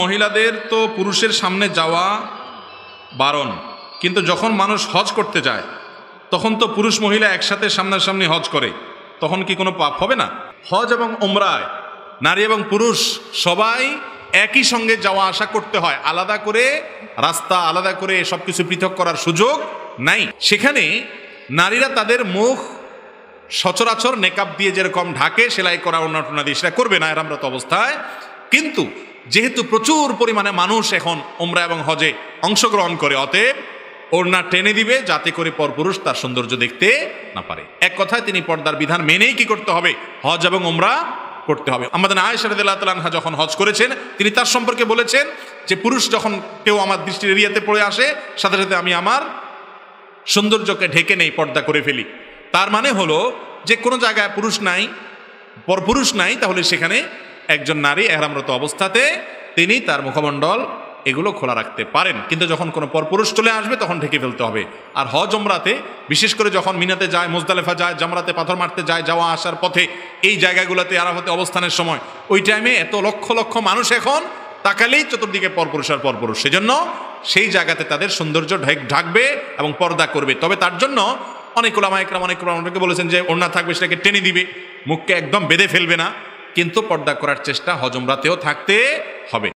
মহিলাদের তো পুরুষের সামনে যাওয়া বারণ, কিন্তু যখন মানুষ হজ করতে যায় তখন তো পুরুষ মহিলা একসাথে সামনাসামনি হজ করে, তখন কি কোনো পাপ হবে না? হজ এবং উমরায় নারী এবং পুরুষ সবাই একই সঙ্গে যাওয়া আসা করতে হয়, আলাদা করে রাস্তা, আলাদা করে সব কিছু পৃথক করার সুযোগ নাই। সেখানে নারীরা তাদের মুখ সচরাচর নেকাব দিয়ে যেরকম ঢাকে, সেলাই করা ওড়না দিয়ে সেটা করবে না এরমরত অবস্থায়। কিন্তু যেহেতু প্রচুর পরিমাণে মানুষ এখন উমরা এবং হজে অংশগ্রহণ করে, অতএব ওড়না টেনে দিবে যাতে করে পরপুরুষ তার সৌন্দর্য দেখতে না পারে। এক কথায় তিনি পর্দার বিধান মেনেই কি করতে হবে? হজ এবং উমরা করতে হবে। আমাদের আয়েশা রাদিয়াল্লাহু তাআলা আনহা যখন হজ করেছেন, তিনি তার সম্পর্কে বলেছেন যে পুরুষ যখন কেউ আমার দৃষ্টির এরিয়াতে পড়ে আসে, সাথে সাথে আমি আমার সৌন্দর্যকে ঢেকে নেই, পর্দা করে ফেলি। তার মানে হলো যে কোনো জায়গায় পুরুষ নাই, পরপুরুষ নাই, তাহলে সেখানে একজন নারী ইহরামরত অবস্থাতে তিনি তার মুখমণ্ডল এগুলো খোলা রাখতে পারেন, কিন্তু যখন কোনো পরপুরুষ চলে আসবে তখন ঢেকে ফেলতে হবে। আর হজ উমরাতে বিশেষ করে যখন মিনাতে যায়, মুজদালিফা যায়, জামরাতে পাথর মারতে যায়, যাওয়া আসার পথে এই জায়গাগুলোতে আরাফাতে অবস্থানের সময় ওই টাইমে এত লক্ষ লক্ষ মানুষ এখন তাকালেই চতুর্দিকে পরপুরুষ আর পরপুরুষ, সেজন্য সেই জায়গাতে তাদের সৌন্দর্য ঢাকবে এবং পর্দা করবে। তবে তার জন্য অনেক উলামা ইকরাম অনেকে বলেছেন যে ওড়না থাকবে সেটাকে টেনে দিবে, মুখকে একদম বেঁধে ফেলবে না, কিন্তু পর্দা করার চেষ্টা হজ উমরাতেও থাকতে হবে।